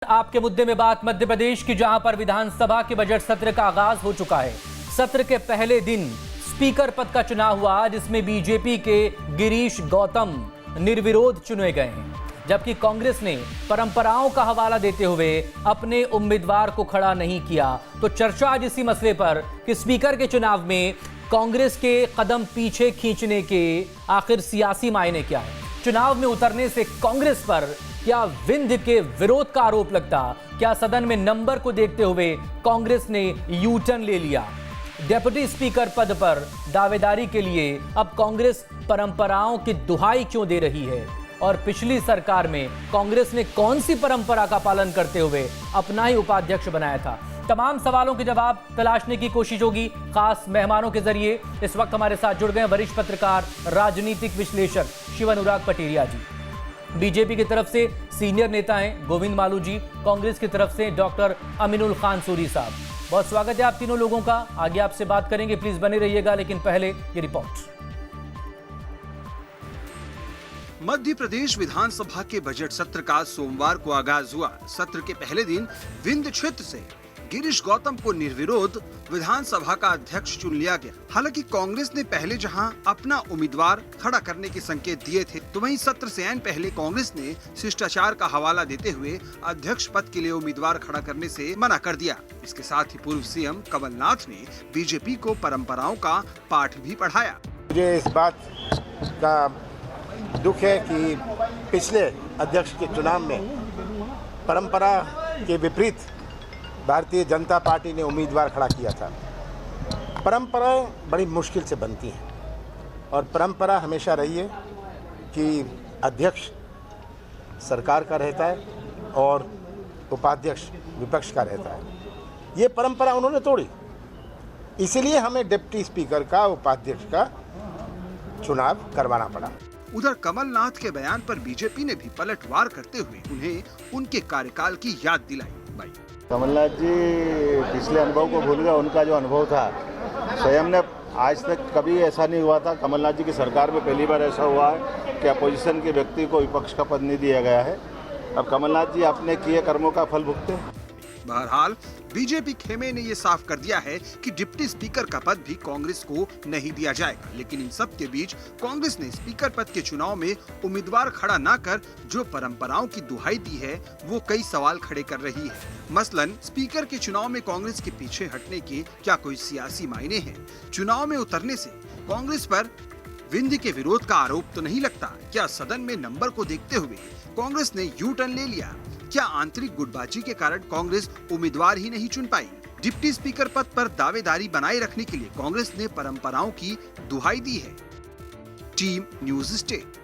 आपके मुद्दे में बात मध्य प्रदेश की, जहां पर विधानसभा के बजट सत्र का आगाज हो चुका है। सत्र के पहले दिन स्पीकर पद का चुनाव हुआ, जिसमें बीजेपी के गिरीश गौतम निर्विरोध चुने गए हैं, जबकि कांग्रेस ने परंपराओं का हवाला देते हुए अपने उम्मीदवार को खड़ा नहीं किया। तो चर्चा आज इसी मसले पर कि स्पीकर के चुनाव में कांग्रेस के कदम पीछे खींचने के आखिर सियासी मायने क्या है। चुनाव में उतरने से कांग्रेस पर क्या विंध्य के विरोध का आरोप लगता? क्या सदन में नंबर को देखते हुए कांग्रेस ने यू टर्न ले लिया? डेप्यूटी स्पीकर पद पर दावेदारी के लिए अब कांग्रेस परंपराओं की दुहाई क्यों दे रही है? और पिछली सरकार में कांग्रेस ने कौन सी परंपरा का पालन करते हुए अपना ही उपाध्यक्ष बनाया था? तमाम सवालों के जवाब तलाशने की कोशिश होगी खास मेहमानों के जरिए। इस वक्त हमारे साथ जुड़ गए वरिष्ठ पत्रकार, राजनीतिक विश्लेषक शिव अनुराग पटेरिया जी। बीजेपी की तरफ से सीनियर नेता हैं गोविंद मालू जी, कांग्रेस की तरफ से डॉक्टर अमीनुल खान सूरी साहब। बहुत स्वागत है आप तीनों लोगों का। आगे आपसे बात करेंगे, प्लीज बने रहिएगा, लेकिन पहले ये रिपोर्ट। मध्य प्रदेश विधानसभा के बजट सत्र का सोमवार को आगाज हुआ। सत्र के पहले दिन विंध्य क्षेत्र से गिरीश गौतम को निर्विरोध विधानसभा का अध्यक्ष चुन लिया गया। हालांकि कांग्रेस ने पहले जहां अपना उम्मीदवार खड़ा करने के संकेत दिए थे, तो वहीं सत्र से ऐन पहले कांग्रेस ने शिष्टाचार का हवाला देते हुए अध्यक्ष पद के लिए उम्मीदवार खड़ा करने से मना कर दिया। इसके साथ ही पूर्व सीएम कमलनाथ ने बीजेपी को परंपराओं का पाठ भी पढ़ाया। मुझे इस बात का दुख है कि पिछले अध्यक्ष के चुनाव में परंपरा के विपरीत भारतीय जनता पार्टी ने उम्मीदवार खड़ा किया था। परंपराएं बड़ी मुश्किल से बनती हैं और परंपरा हमेशा रही है कि अध्यक्ष सरकार का रहता है और उपाध्यक्ष विपक्ष का रहता है। ये परंपरा उन्होंने तोड़ी, इसीलिए हमें डिप्टी स्पीकर का, उपाध्यक्ष का चुनाव करवाना पड़ा। उधर कमलनाथ के बयान पर बीजेपी ने भी पलटवार करते हुए उन्हें उनके कार्यकाल की याद दिलाई। कमलनाथ जी पिछले अनुभव को भूल गए। उनका जो अनुभव था, स्वयं ने आज तक कभी ऐसा नहीं हुआ था। कमलनाथ जी की सरकार में पहली बार ऐसा हुआ है कि अपोजिशन के व्यक्ति को विपक्ष का पद नहीं दिया गया है। अब कमलनाथ जी अपने किए कर्मों का फल भुगते हैं। बहरहाल बीजेपी खेमे ने ये साफ कर दिया है कि डिप्टी स्पीकर का पद भी कांग्रेस को नहीं दिया जाएगा। लेकिन इन सब के बीच कांग्रेस ने स्पीकर पद के चुनाव में उम्मीदवार खड़ा न कर जो परंपराओं की दुहाई दी है, वो कई सवाल खड़े कर रही है। मसलन स्पीकर के चुनाव में कांग्रेस के पीछे हटने के क्या कोई सियासी मायने हैं? चुनाव में उतरने से कांग्रेस पर विंध्य के विरोध का आरोप तो नहीं लगता? क्या सदन में नंबर को देखते हुए कांग्रेस ने यू टर्न ले लिया? क्या आंतरिक गुटबाजी के कारण कांग्रेस उम्मीदवार ही नहीं चुन पाई? डिप्टी स्पीकर पद पर दावेदारी बनाए रखने के लिए कांग्रेस ने परंपराओं की दुहाई दी है। Team news state.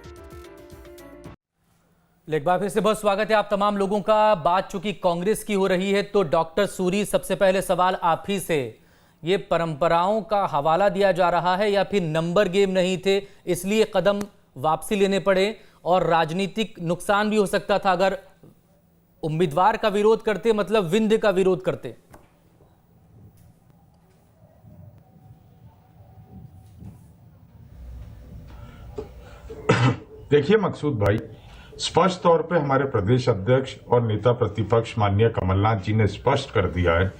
एक बार फिर से बहुत स्वागत है आप तमाम लोगों का। बात चूंकि कांग्रेस की हो रही है, तो डॉक्टर सूरी, सबसे पहले सवाल आप ही से। ये परंपराओं का हवाला दिया जा रहा है या फिर नंबर गेम नहीं थे इसलिए कदम वापसी लेने पड़े? और राजनीतिक नुकसान भी हो सकता था अगर उम्मीदवार का विरोध करते, मतलब विंध्य का विरोध करते। देखिए मकसूद भाई, स्पष्ट तौर पे हमारे प्रदेश अध्यक्ष और नेता प्रतिपक्ष माननीय कमलनाथ जी ने स्पष्ट कर दिया है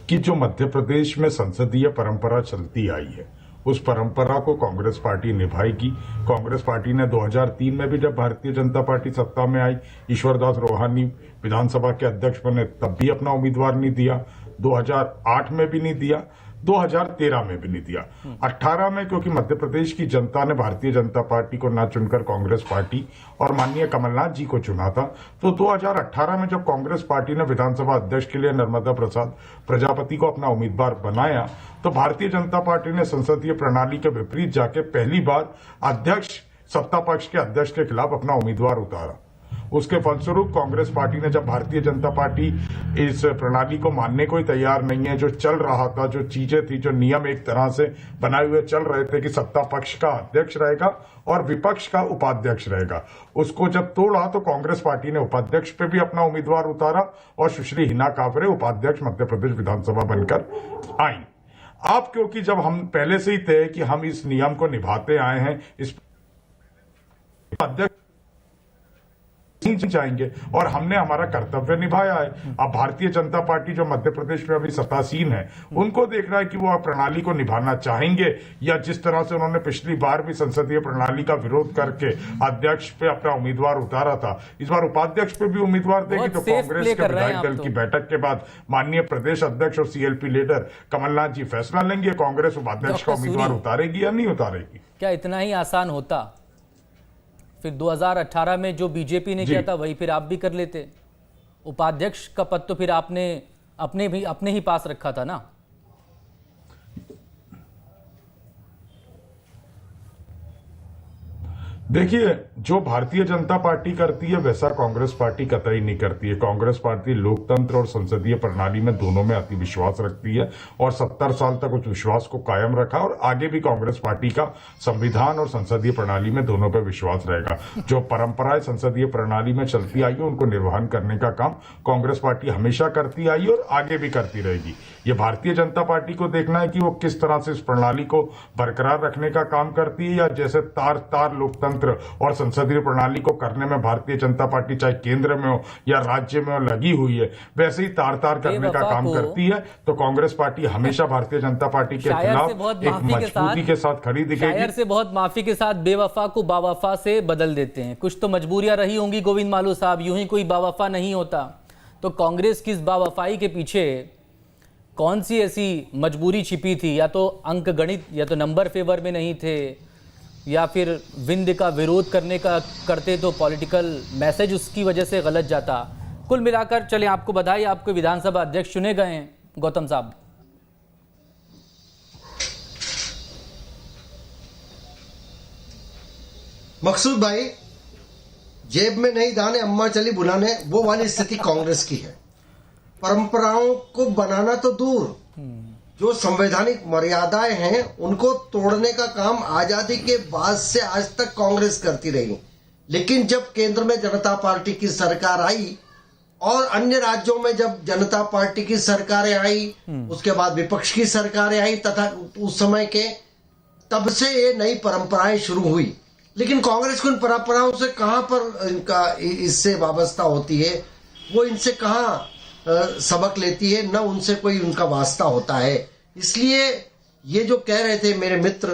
कि जो मध्य प्रदेश में संसदीय परंपरा चलती आई है, उस परंपरा को कांग्रेस पार्टी निभाएगी। कांग्रेस पार्टी ने 2003 में भी, जब भारतीय जनता पार्टी सत्ता में आई, ईश्वरदास रोहानी विधानसभा के अध्यक्ष बने, तब भी अपना उम्मीदवार नहीं दिया। 2008 में भी नहीं दिया, 2013 में भी नहीं दिया। 18 में क्योंकि मध्य प्रदेश की जनता ने भारतीय जनता पार्टी को न चुनकर कांग्रेस पार्टी और माननीय कमलनाथ जी को चुना था, तो 2018 में जब कांग्रेस पार्टी ने विधानसभा अध्यक्ष के लिए नर्मदा प्रसाद प्रजापति को अपना उम्मीदवार बनाया, तो भारतीय जनता पार्टी ने संसदीय प्रणाली के विपरीत जाके पहली बार अध्यक्ष, सत्ता पक्ष के अध्यक्ष के खिलाफ अपना उम्मीदवार उतारा। उसके फलस्वरूप कांग्रेस पार्टी ने, जब भारतीय जनता पार्टी इस प्रणाली को मानने को ही तैयार नहीं है, जो चल रहा था, जो चीजें थी, जो नियम एक तरह से बनाए हुए चल रहे थे कि सत्ता पक्ष का अध्यक्ष रहेगा और विपक्ष का उपाध्यक्ष रहेगा, उसको जब तोड़ा तो कांग्रेस पार्टी ने उपाध्यक्ष पे भी अपना उम्मीदवार उतारा और सुश्री हिना कांवरे उपाध्यक्ष मध्य प्रदेश विधानसभा बनकर आई। अब क्योंकि जब हम पहले से ही तय कि हम इस नियम को निभाते आए हैं, इस अध्यक्ष नहीं जाएंगे और हमने हमारा कर्तव्य निभाया है। अब भारतीय जनता पार्टी जो मध्य प्रदेश में अभी सत्तासीन है, उनको देखना है कि वो प्रणाली को निभाना चाहेंगे या जिस तरह से उन्होंने पिछली बार भी संसदीय प्रणाली का विरोध करके अध्यक्ष पे अपना उम्मीदवार उतारा था, इस बार उपाध्यक्ष पे भी उम्मीदवार देगी। तो कांग्रेस के विधायक दल की बैठक के बाद माननीय प्रदेश अध्यक्ष और सीएलपी लीडर कमलनाथ जी फैसला लेंगे, कांग्रेस उपाध्यक्ष का उम्मीदवार उतारेगी या नहीं उतारेगी। क्या इतना ही आसान होता? फिर 2018 में जो बीजेपी ने किया था वही फिर आप भी कर लेते। उपाध्यक्ष का पद तो फिर आपने अपने ही पास रखा था ना। देखिए, जो भारतीय जनता पार्टी करती है वैसा कांग्रेस पार्टी कतई नहीं करती है। कांग्रेस पार्टी लोकतंत्र और संसदीय प्रणाली में दोनों में अति विश्वास रखती है और 70 साल तक उस विश्वास को कायम रखा और आगे भी कांग्रेस पार्टी का संविधान और संसदीय प्रणाली में दोनों पर विश्वास रहेगा। जो परंपराएं संसदीय प्रणाली में चलती आई है उनको निर्वहन करने का काम कांग्रेस पार्टी हमेशा करती आई और आगे भी करती रहेगी। ये भारतीय जनता पार्टी को देखना है कि वो किस तरह से इस प्रणाली को बरकरार रखने का काम करती है या जैसे तार लोकतंत्र और संसदीय प्रणाली को करने में भारतीय जनता पार्टी चाहे केंद्र में हो या राज्य में हो लगी हुई है, वैसे ही तार करने का काम करती है। तो कांग्रेस पार्टी हमेशा भारतीय जनता पार्टी के खिलाफ एक मजबूती के साथ खड़ी दिखेगी। शायर से बहुत माफी के साथ बेवफा को बावफा से बदल देते हैं। कुछ तो मजबूरियां रही होंगी गोविंद मालू साहब, यूं ही कोई बावफा नहीं होता। तो कांग्रेस की इस बावफाई के पीछे कौन सी ऐसी मजबूरी छिपी थी? या तो अंक गणित, या तो नंबर फेवर में नहीं थे, या फिर विंध्य का विरोध करते तो पॉलिटिकल मैसेज उसकी वजह से गलत जाता। कुल मिलाकर चलें, आपको बधाई, आपको विधानसभा अध्यक्ष चुने गए हैं गौतम साहब। मकसूद भाई, जेब में नहीं दाने अम्मा चली बुलाने, वो वाली स्थिति कांग्रेस की है। परंपराओं को बनाना तो दूर, जो संवैधानिक मर्यादाएं हैं उनको तोड़ने का काम आजादी के बाद से आज तक कांग्रेस करती रही। लेकिन जब केंद्र में जनता पार्टी की सरकार आई और अन्य राज्यों में जब जनता पार्टी की सरकारें आई, उसके बाद विपक्ष की सरकारें आई तथा उस समय के, तब से ये नई परंपराएं शुरू हुई। लेकिन कांग्रेस को इन परंपराओं से कहां पर इनका इससे वाबस्ता होती है, वो इनसे कहां सबक लेती है, न उनसे कोई उनका वास्ता होता है। इसलिए ये जो कह रहे थे मेरे मित्र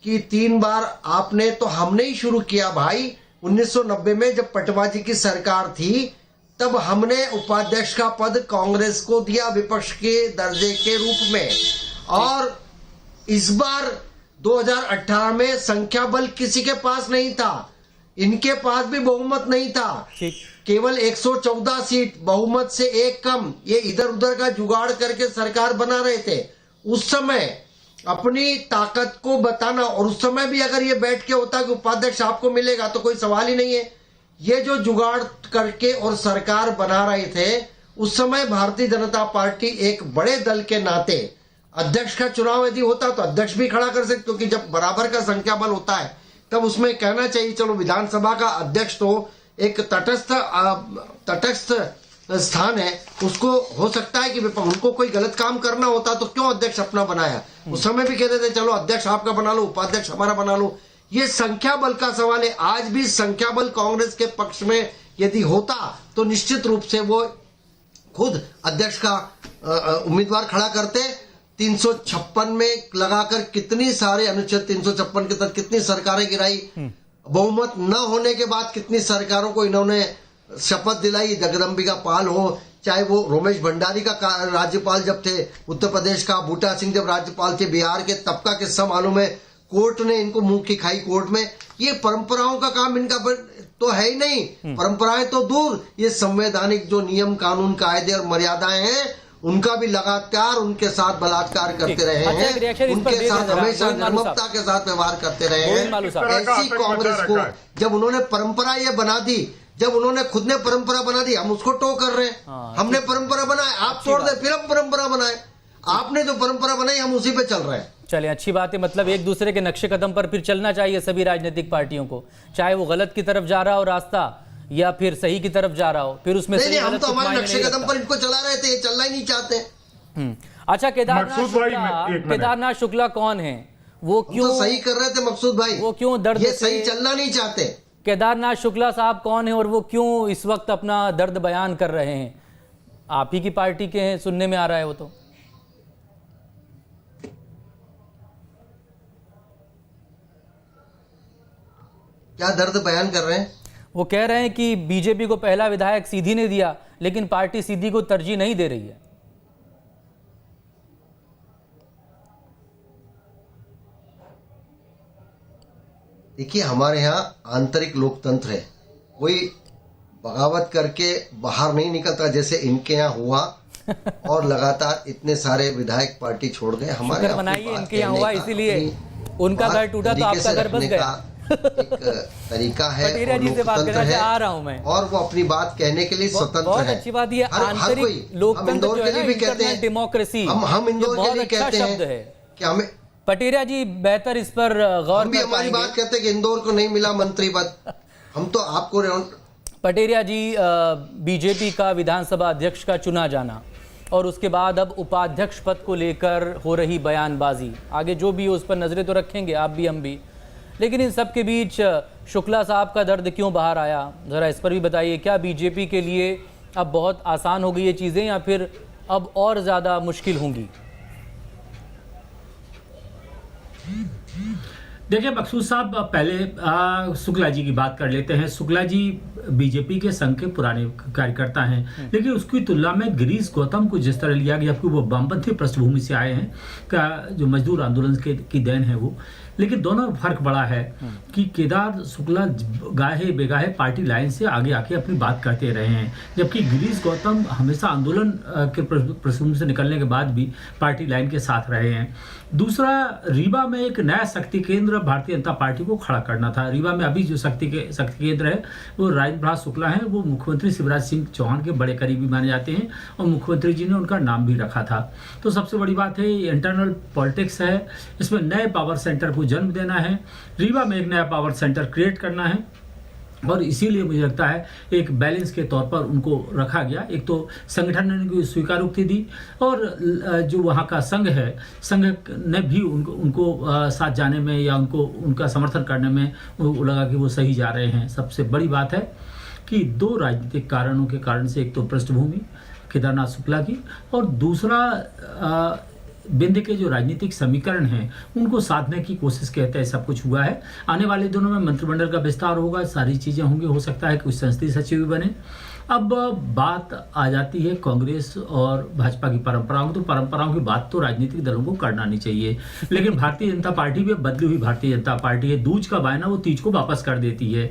कि 3 बार आपने, तो हमने ही शुरू किया भाई। 1990 में जब पटवा जी की सरकार थी तब हमने उपाध्यक्ष का पद कांग्रेस को दिया विपक्ष के दर्जे के रूप में। और इस बार 2018 में संख्या बल किसी के पास नहीं था, इनके पास भी बहुमत नहीं था, केवल 114 सीट, बहुमत से एक कम, ये इधर उधर का जुगाड़ करके सरकार बना रहे थे। उस समय अपनी ताकत को बताना, और उस समय भी अगर ये बैठ के होता कि उपाध्यक्ष आपको मिलेगा तो कोई सवाल ही नहीं है। ये जो जुगाड़ करके और सरकार बना रहे थे, उस समय भारतीय जनता पार्टी एक बड़े दल के नाते अध्यक्ष का चुनाव यदि होता तो अध्यक्ष भी खड़ा कर सकते, क्योंकि जब बराबर का संख्या बल होता है तब उसमें कहना चाहिए चलो विधानसभा का अध्यक्ष तो एक तटस्थ स्थान है, उसको हो सकता है कि उनको कोई गलत काम करना होता तो क्यों अध्यक्ष अपना बनाया। उस समय भी कहते थे चलो अध्यक्ष आपका बना लो, उपाध्यक्ष हमारा बना लो। ये संख्या बल का सवाल है। आज भी संख्या बल कांग्रेस के पक्ष में यदि होता तो निश्चित रूप से वो खुद अध्यक्ष का उम्मीदवार खड़ा करते। 356 में लगाकर कितनी सारे अनुच्छेद 356 के तहत कितनी सरकारें गिराई, बहुमत न होने के बाद कितनी सरकारों को इन्होंने शपथ दिलाई। जगदम्बिका पाल हो, चाहे वो रमेश भंडारी का राज्यपाल जब थे उत्तर प्रदेश का, बूटा सिंह जब राज्यपाल थे बिहार के, तब का किस्सा मालूम है। कोर्ट ने इनको मुंह की खाई कोर्ट में। ये परंपराओं का काम इनका तो है ही नहीं, परंपराएं तो दूर, ये संवैधानिक जो नियम कानून कायदे और मर्यादाएं हैं उनका भी लगातार उनके साथ बलात्कार करते रहे हैं, उनके साथ हमेशा निर्ममता के साथ व्यवहार करते रहे हैं। ऐसी कांग्रेस को जब उन्होंने परंपरा ये बना दी, जब उन्होंने खुद ने परंपरा बना दी, हम उसको टो कर रहे हैं। हमने परंपरा बनाए, आप छोड़ दे, फिर हम परंपरा बनाए। आपने जो परंपरा बनाई हम उसी पे चल रहे हैं। चलिए, अच्छी बात है। मतलब एक दूसरे के नक्शे कदम पर फिर चलना चाहिए सभी राजनीतिक पार्टियों को, चाहे वो गलत की तरफ जा रहा हो रास्ता या फिर सही की तरफ जा रहा हो। फिर उसमें नहीं, हम तो हमारे नक्शे कदम पर इनको चला रहे थे, ये चलना ही नहीं चाहते। अच्छा, केदारनाथ शुक्ला कौन है? वो क्यों तो सही कर रहे थे मकसूद भाई, वो क्यों दर्द ये सही चलना नहीं चाहते। केदारनाथ शुक्ला साहब कौन है और वो क्यों इस वक्त अपना दर्द बयान कर रहे हैं? आप ही की पार्टी के हैं, सुनने में आ रहा है वो तो। क्या दर्द बयान कर रहे हैं? वो कह रहे हैं कि बीजेपी को पहला विधायक सीधी ने दिया, लेकिन पार्टी सीधी को तरजीह नहीं दे रही है। देखिए, हमारे यहाँ आंतरिक लोकतंत्र है, कोई बगावत करके बाहर नहीं निकलता जैसे इनके यहाँ हुआ और लगातार इतने सारे विधायक पार्टी छोड़ गए। हमारे शुक्र मनाइए इनके यहाँ हुआ, इसीलिए उनका घर टूटा तो आपका घर बस गया। एक तरीका है, पटेरिया जी से बात करने आ रहा हूं मैं, और वो अपनी बात कहने के लिए स्वतंत्र बहुत है। अच्छी बात ये आंतरिक लोकतंत्र जो है ना, इंटरनल डेमोक्रेसी, हम इंदौर के लिए कहते शब्द हैं है कि हमें, पटेरिया जी बेहतर इस पर गौर हम भी हमारी बात कहते हैं कि इंदौर को नहीं मिला मंत्री पद, हम तो आपको। पटेरिया जी, बीजेपी का विधानसभा अध्यक्ष का चुना जाना और उसके बाद अब उपाध्यक्ष पद को लेकर हो रही बयानबाजी, आगे जो भी हो उस पर नजरें तो रखेंगे आप भी हम भी, लेकिन इन सब के बीच शुक्ला साहब का दर्द क्यों बाहर आया, ज़रा इस पर भी बताइए। क्या बीजेपी के लिए अब बहुत आसान हो गई ये चीज़ें या फिर अब और ज़्यादा मुश्किल होंगी? देखिए मकसूद साहब, पहले शुक्ला जी की बात कर लेते हैं। शुक्ला जी बीजेपी के संघ के पुराने कार्यकर्ता हैं, लेकिन उसकी तुलना में गिरीश गौतम को जिस तरह लिया गया, वो वामपंथी पृष्ठभूमि से आए हैं, का जो मजदूर आंदोलन की देन है वो, लेकिन दोनों फर्क बड़ा है कि केदार शुक्ला गाहे बेगाहे पार्टी लाइन से आगे आके अपनी बात करते रहे हैं, जबकि गिरीश गौतम हमेशा आंदोलन के पृष्ठभूमि से निकलने के बाद भी पार्टी लाइन के साथ रहे हैं। दूसरा, रीवा में एक नया शक्ति केंद्र भारतीय जनता पार्टी को खड़ा करना था। रीवा में अभी जो शक्ति केंद्र है वो राजेंद्र प्रसाद शुक्ला हैं, वो मुख्यमंत्री शिवराज सिंह चौहान के बड़े करीबी माने जाते हैं और मुख्यमंत्री जी ने उनका नाम भी रखा था। तो सबसे बड़ी बात है ये इंटरनल पॉलिटिक्स है, इसमें नए पावर सेंटर को जन्म देना है, रीवा में एक नया पावर सेंटर क्रिएट करना है, और इसीलिए मुझे लगता है एक बैलेंस के तौर पर उनको रखा गया। एक तो संगठन ने उनको स्वीकारोक्ति दी और जो वहाँ का संघ है, संघ ने भी उनको साथ जाने में या उनका समर्थन करने में वो लगा कि वो सही जा रहे हैं। सबसे बड़ी बात है कि दो राजनीतिक कारणों के कारण से, एक तो पृष्ठभूमि केदारनाथ शुक्ला की और दूसरा बिंद के जो राजनीतिक समीकरण हैं उनको साधने की कोशिश के तहत सब कुछ हुआ है। आने वाले दिनों में मंत्रिमंडल का विस्तार होगा, सारी चीज़ें होंगी, हो सकता है कुछ संसदीय सचिव भी बने। अब बात आ जाती है कांग्रेस और भाजपा की परंपराओं की, तो परंपराओं की बात तो राजनीतिक दलों को करना नहीं चाहिए, लेकिन भारतीय जनता पार्टी भी बदली हुई भारतीय जनता पार्टी है। दूज का बायना वो तीज को वापस कर देती है।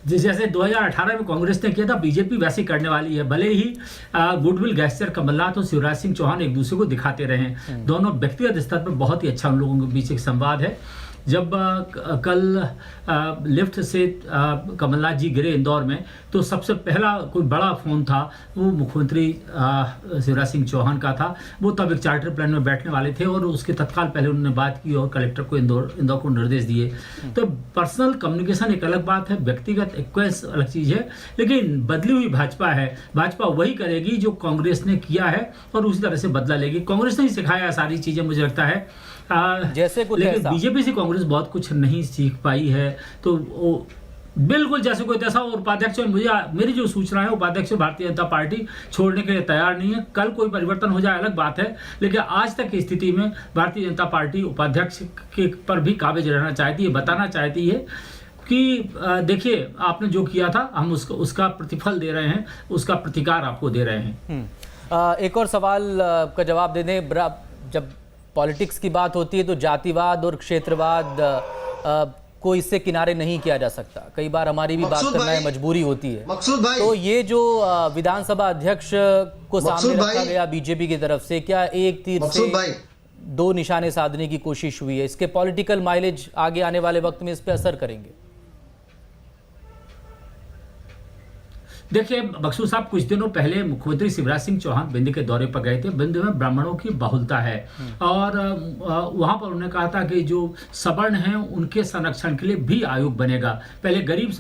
जैसे 2018 में कांग्रेस ने किया था, बीजेपी वैसे ही करने वाली है। भले ही गुडविल गैस्टर कमलनाथ और शिवराज सिंह चौहान एक दूसरे को दिखाते रहे, दोनों व्यक्तिगत स्तर पर बहुत ही अच्छा उन लोगों के बीच एक संवाद है। जब कल लिफ्ट से कमलनाथ जी गिरे इंदौर में, तो सबसे पहला कोई बड़ा फ़ोन था वो मुख्यमंत्री शिवराज सिंह चौहान का था। वो तब एक चार्टर प्लान में बैठने वाले थे और उसके तत्काल पहले उन्होंने बात की और कलेक्टर को इंदौर को निर्देश दिए। तो पर्सनल कम्युनिकेशन एक अलग बात है, व्यक्तिगत एक्वेंस अलग चीज़ है, लेकिन बदली हुई भाजपा है। भाजपा वही करेगी जो कांग्रेस ने किया है और उसी तरह से बदला लेगी। कांग्रेस ने ही सिखाया सारी चीज़ें, मुझे लगता है, जैसे कुछ, लेकिन बीजेपी से कांग्रेस बहुत कुछ नहीं सीख पाई है। तो वो बिल्कुल जैसे कोई तैसा, और उपाध्यक्ष मेरी जो सूचना है, उपाध्यक्ष भारतीय जनता पार्टी छोड़ने के लिए तैयार नहीं है। कल कोई परिवर्तन हो जाए अलग बात है, लेकिन आज तक की स्थिति में भारतीय जनता पार्टी उपाध्यक्ष के पर भी काबिज रहना चाहती है, बताना चाहती है कि देखिए आपने जो किया था, हम उसका प्रतिफल दे रहे हैं, उसका प्रतिकार आपको दे रहे हैं। एक और सवाल का जवाब दे दें। जब पॉलिटिक्स की बात होती है तो जातिवाद और क्षेत्रवाद को इससे किनारे नहीं किया जा सकता। कई बार हमारी भी बात करना है, मजबूरी होती है। मकसूद भाई, तो ये जो विधानसभा अध्यक्ष को सामने रखा गया बीजेपी की तरफ से, क्या एक तीर से दो निशाने साधने की कोशिश हुई है? इसके पॉलिटिकल माइलेज आगे आने वाले वक्त में इस पे असर करेंगे? देखिए बख्शू साहब, कुछ दिनों पहले मुख्यमंत्री शिवराज सिंह चौहान बिंद के दौरे पर गए थे। बिंद में ब्राह्मणों की बहुलता है और वहां पर उन्होंने कहा था कि जो सवर्ण हैं उनके संरक्षण के लिए भी आयोग बनेगा। पहले गरीब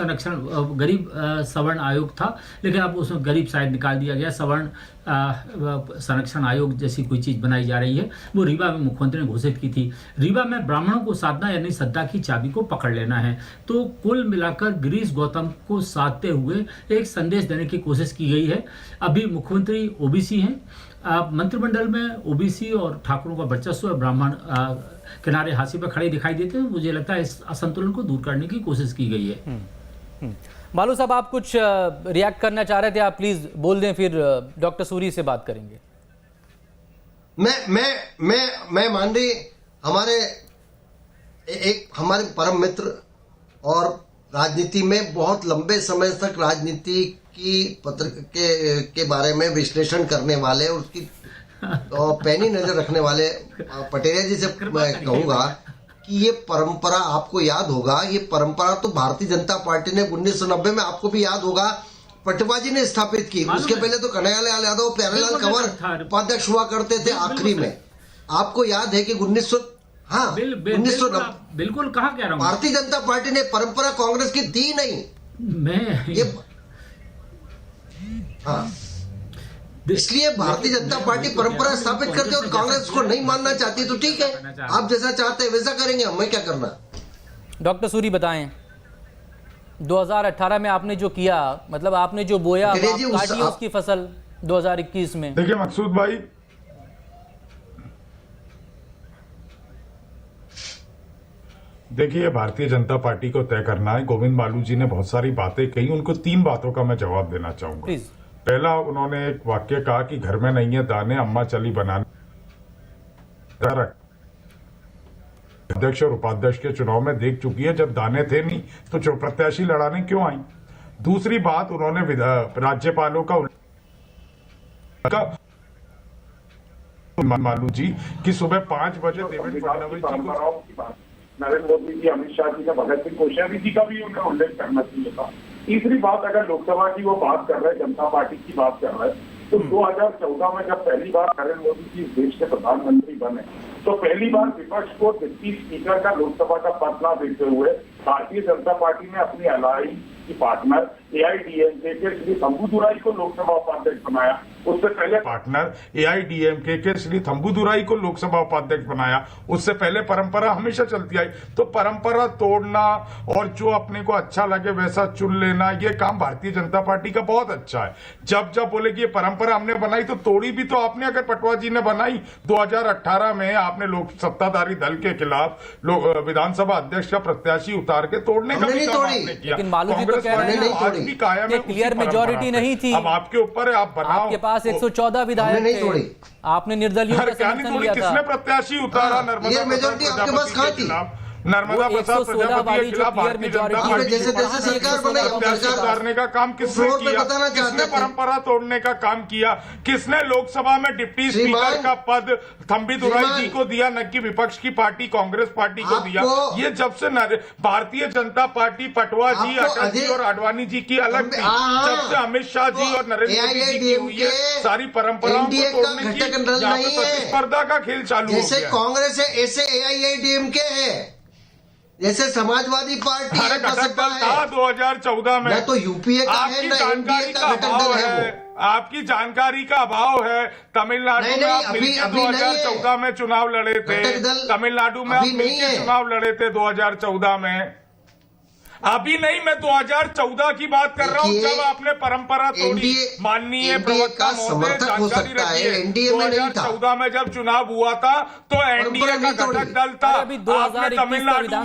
सवर्ण आयोग था, लेकिन अब उसमें गरीब शायद निकाल दिया गया, सवर्ण संरक्षण आयोग जैसी कोई चीज बनाई जा रही है। वो रीवा में मुख्यमंत्री ने घोषित की थी। रीवा में ब्राह्मणों को साधना यानी श्रद्धा की चाबी को पकड़ लेना है। तो कुल मिलाकर गिरीश गौतम को साधते हुए एक संदेश देने की कोशिश की गई है। अभी मुख्यमंत्री ओबीसी हैं, मंत्रिमंडल में ओबीसी और ठाकुरों का वर्चस्व, ब्राह्मण किनारे हाथी पर खड़े दिखाई देते हैं। मुझे लगता है इस असंतुलन को दूर करने की कोशिश की गई है। मालू साहब, आप कुछ रिएक्ट करना चाह रहे थे, आप प्लीज बोल दें, फिर डॉक्टर सूरी से बात करेंगे। मैं माननीय हमारे परम मित्र और राजनीति में बहुत लंबे समय तक राजनीति की के बारे में विश्लेषण करने वाले और उसकी पैनी नजर रखने वाले पटेरिया जी से मैं कहूंगा कि ये परंपरा आपको याद होगा, ये परंपरा तो भारतीय जनता पार्टी ने 1990 में, आपको भी याद होगा, पटवा जी ने स्थापित की। उसके पहले तो कन्हैयालाल यादव, प्यारेलाल कंवर उपाध्यक्ष हुआ करते थे आखिरी में। आपको याद है कि 1990 बिल्कुल कहा कह रहा हूं, भारतीय जनता पार्टी ने परंपरा कांग्रेस की दी नहीं। इसलिए भारतीय जनता पार्टी परंपरा स्थापित करके और कांग्रेस को नहीं मानना चाहती तो ठीक है, आप जैसा चाहते हैं वैसा करेंगे, हमें क्या करना। डॉक्टर सूरी बताएं, 2018 में आपने जो किया, मतलब आपने जो बोया काटी उसकी फसल 2021 में। देखिए मकसूद भाई, देखिए भारतीय जनता पार्टी को तय करना है। गोविंद मालू जी ने बहुत सारी बातें कही, उनको 3 बातों का मैं जवाब देना चाहूंगा। प्लीज। पहला, उन्होंने एक वाक्य कहा कि घर में नहीं है दाने, अम्मा चली बनाने। अध्यक्ष और उपाध्यक्ष के चुनाव में देख चुकी है, जब दाने थे नहीं तो जो प्रत्याशी लड़ाने क्यों आई। दूसरी बात, उन्होंने राज्यपालों का मालू जी कि सुबह 5 बजे देवेंद्र फडणवीस जी को, नरेंद्र मोदी जी, अमित शाह जी का, भगत सिंह कोश्यारी जी का भी उन्हें उल्लेख करना चाहिए था। तीसरी बात, अगर लोकसभा की वो बात कर रहे हैं, जनता पार्टी की बात कर रहे हैं, तो 2014 में जब पहली बार नरेंद्र मोदी जी देश के प्रधानमंत्री बने तो पहली बार विपक्ष को डिप्टी स्पीकर का लोकसभा का पद न देते हुए भारतीय जनता पार्टी ने अपनी अलाई की पार्टनर एआईडीएमके के श्री थम्बुदुराई को लोकसभा उपाध्यक्ष बनाया। उससे पहले पार्टनर एआईडीएमके के श्री थम्बुदुराई को लोकसभा उपाध्यक्ष बनाया। उससे पहले परंपरा हमेशा चलती आई। तो परंपरा तोड़ना और जो अपने को अच्छा लगे वैसा चुन लेना, ये काम भारतीय जनता पार्टी का बहुत अच्छा है। जब जब बोले कि ये परंपरा हमने बनाई तो तोड़ी भी तो आपने। अगर पटवा जी ने बनाई 2018 में, आपने लोक सत्ताधारी दल के खिलाफ विधानसभा अध्यक्ष का प्रत्याशी उतार के तोड़ने का भी काम आपने किया। लेकिन मालू जी तो कह रहे हैं आज भी कायम है, क्लियर मेजॉरिटी नहीं थी। अब आपके ऊपर है, आप बनाओ। आपके पास 114 विधायक थे, आपने निर्दलीय का समर्थन लिया था। किसने प्रत्याशी उतारा नर्मदा मेजॉरिटी आपके पास कहां थी? नर्मदा प्रसाद प्रजापति के खिलाफ भारतीय जनता पार्टी जैसे सरकार बनाई, प्रत्याशी उतारने का काम किसने किया? किसने परंपरा तोड़ने का काम किया? किसने लोकसभा में डिप्टी स्पीकर का पद थम्बीदुराई जी को दिया, न कि विपक्ष की पार्टी कांग्रेस पार्टी को दिया? ये जब से भारतीय जनता पार्टी, पटवा जी, अटल जी और आडवाणी जी की अलग थी, जब से अमित शाह जी और नरेंद्र मोदी जी की हुई है, सारी परंपराओं को तोड़ने की यहाँ पे प्रतिस्पर्धा का खेल चालू हो गया। जैसे कांग्रेस है ऐसे एआईएडीएमके है, जैसे समाजवादी पार्टी है, 2014 में। तो यूपीए का है ना जानकारी का अभाव है, आपकी जानकारी का अभाव है। तमिलनाडु में आप मिलकर 2014 में चुनाव लड़े थे। तमिलनाडु में आप मिलकर चुनाव लड़े थे 2014 में। अभी नहीं, मैं 2014 की बात कर रहा हूँ, जब आपने परंपरा तोड़ी। माननीय प्रवक्ता महोदय, जानकारी रखिए, 2014 में जब चुनाव हुआ था तो एनडीए का घटक दल था। आपने तमिलनाडु में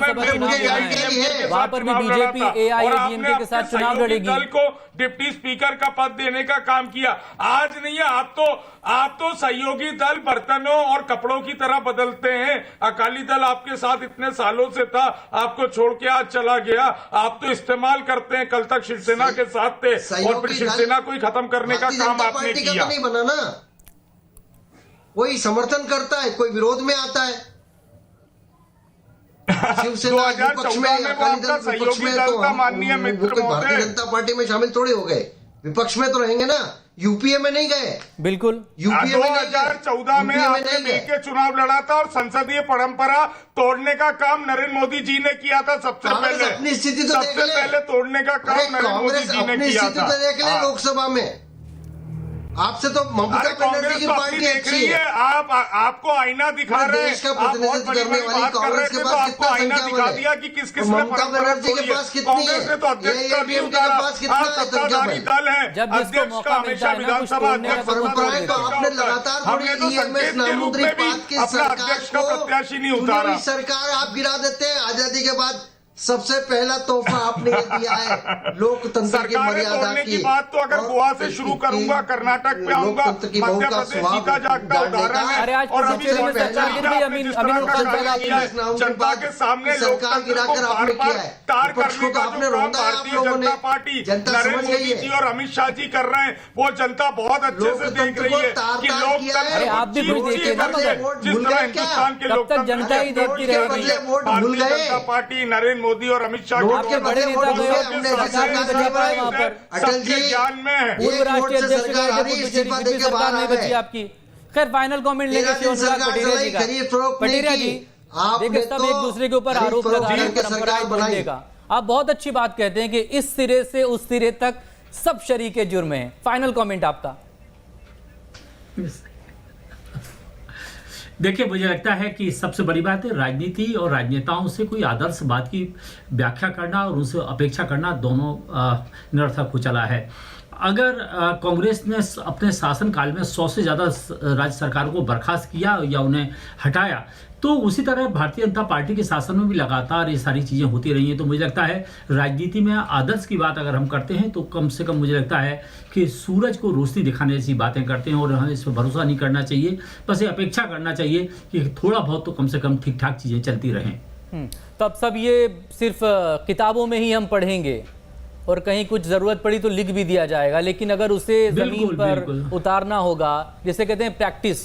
वहां पर भी बीजेपी एआईएडीएमके के साथ चुनाव लड़ेगी। दल को डिप्टी स्पीकर का पद देने का काम किया। आज नहीं है, आप तो सहयोगी दल बर्तनों और कपड़ों की तरह बदलते हैं। अकाली दल आपके साथ इतने सालों से था, आपको छोड़ के आज चला गया। आप तो इस्तेमाल करते हैं। कल तक शिवसेना के साथ थे और फिर शिवसेना को ही खत्म करने का काम आपने किया। नहीं बना ना, कोई समर्थन करता है, कोई विरोध में आता है। शिवसेना विपक्ष में, अकाली दल विपक्ष में, तो माननीय मित्र भारतीय जनता पार्टी में शामिल थोड़े हो गए। विपक्ष में तो रहेंगे ना, यूपीए में नहीं गए। बिल्कुल। यूपीए में 2014 में आपने मिलकर चुनाव लड़ा था और संसदीय परंपरा तोड़ने का काम नरेंद्र मोदी जी ने किया था। सबसे पहले अपनी स्थिति तो देख ले, सबसे पहले तोड़ने का काम नरेंद्र मोदी जी ने किया था। तो देख ले लोकसभा में, आपसे तो ममता बनर्जी की पार्टी अच्छी है। आपको आईना दिखा रहे हैं, देश का प्रतिनिधित्व करने वाली कांग्रेस के पास आपको आईना दिखा दिया कि किस किस ने ममता बनर्जी के पास कितनी है, कांग्रेस ने तो अध्यक्ष का भी उतारा। आप सत्ताधारी दल है, जब जिसको अध्यक्ष मौका का मिलता हमेशा है ना, कुछ विधानसभा तोड़ने का अध्यक्ष तो परंपराएं तो आपने लगातार हमने तो संकेत के रूप में भी अपना अध्यक्ष का प्रत्याशी नहीं उतारा। सरकार आप गिरा देते हैं। आजादी के बाद सबसे पहला तोहफा आपने ये दिया है लोकतंत्र की मर्यादा की बात। तो अगर गोवा से शुरू करूंगा, कर्नाटक पे आऊंगा, मध्य प्रदेश जीता जागता उदाहरण है। अरे आज और अभी जनता के सामने सरकार गिराकर आपने किया है, तार विपक्ष को करने तो का आपने जो काम रोका है। आप भारतीय लोगों ने जनता पार्टी जनता नरेंद्र समझ गई मोदी जी है। और अमित शाह जी कर रहे हैं, वो जनता बहुत अच्छे से देख रही है कि अरे आप भी कुछ देखिए ना, मगर जिस तरह हिंदुस्तान के तब तक जनता ही देखती रहेगी। भूल भारतीय गए जनता पार्टी नरेंद्र मोदी और अमित शाह आपके बड़े नेता गए, सरकार नहीं बचा पाए वहां पर। अटल जी ज्ञान में है। पूर्व राष्ट्रीय अध्यक्ष सरकार रहे थे, हारी, इस्तीफा बीजेपी देके सरकार बाहर नहीं आ गए। बची आपकी। खैर फाइनल कमेंट लेंगे तेरह दिन शिवराज सरकार पटेरिया जी चलाई, खरीद का। फरोख्त नहीं पटेरिया की। जी आपने देखिए सब तो एक दूसरे के ऊपर खरीद आरोप फरोख्त लगा रहे हैं करके परंपराएं सरकार बनाई। तोड़ने का। आप बहुत अच्छी बात कहते हैं कि इस सिरे से उस सिरे तक सब शरीके जुर्म हैं। फाइनल कमेंट आपका। देखिए, मुझे लगता है कि सबसे बड़ी बात है राजनीति और राजनेताओं से कोई आदर्श बात की व्याख्या करना और उनसे अपेक्षा करना दोनों निरर्थक हो चला है। अगर कांग्रेस ने अपने शासनकाल में 100 से ज़्यादा राज्य सरकारों को बर्खास्त किया या उन्हें हटाया, तो उसी तरह भारतीय जनता पार्टी के शासन में भी लगातार ये सारी चीज़ें होती रही हैं। तो मुझे लगता है राजनीति में आदर्श की बात अगर हम करते हैं तो कम से कम मुझे लगता है कि सूरज को रोशनी दिखाने जैसी बातें करते हैं और हमें इस पर भरोसा नहीं करना चाहिए। बस ये अपेक्षा करना चाहिए कि थोड़ा बहुत तो कम से कम ठीक ठाक चीज़ें चलती रहें। तो अब सब ये सिर्फ किताबों में ही हम पढ़ेंगे और कहीं कुछ ज़रूरत पड़ी तो लिख भी दिया जाएगा, लेकिन अगर उसे ज़मीन पर उतारना होगा, जिसे कहते हैं प्रैक्टिस,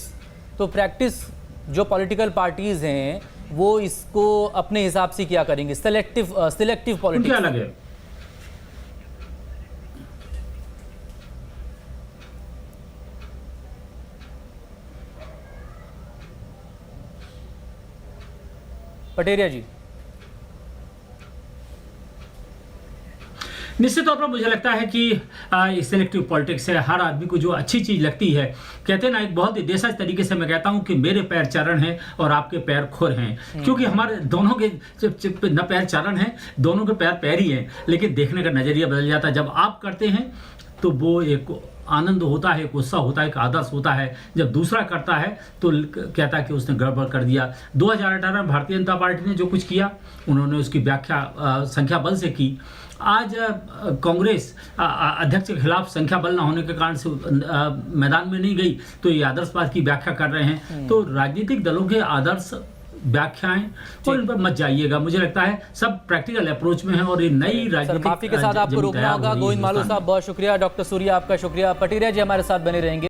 तो प्रैक्टिस जो पॉलिटिकल पार्टीज हैं वो इसको अपने हिसाब से क्या करेंगे। सिलेक्टिव पॉलिटिक्स क्या लगे। पटेरिया जी निश्चित तौर पर मुझे लगता है कि सिलेक्टिव पॉलिटिक्स है। हर आदमी को जो अच्छी चीज़ लगती है, कहते हैं ना, एक बहुत ही देशज तरीके से मैं कहता हूं कि मेरे पैर चरण हैं और आपके पैर खुर हैं, क्योंकि हमारे दोनों के न पैर चरण हैं, दोनों के पैर पैर ही हैं, लेकिन देखने का नज़रिया बदल जाता है। जब आप करते हैं तो वो एक आनंद होता है, एक उत्साह होता है, एक आदर्श होता है। जब दूसरा करता है तो कहता है कि उसने गड़बड़ कर दिया। 2018 में भारतीय जनता पार्टी ने जो कुछ किया, उन्होंने उसकी व्याख्या संख्या बल से की। आज कांग्रेस अध्यक्ष के खिलाफ संख्या बल न होने के कारण से मैदान में नहीं गई, तो ये आदर्शवाद की व्याख्या कर रहे हैं। तो राजनीतिक दलों के आदर्श व्याख्याएं और इन पर मत जाइएगा। मुझे लगता है सब प्रैक्टिकल अप्रोच में है और ये नई राजनीतिक माफी के साथ आपको रोकना होगा। गोविंद मालू साहब बहुत शुक्रिया, डॉक्टर सूर्या आपका शुक्रिया, पटेरिया जी हमारे साथ बने रहेंगे।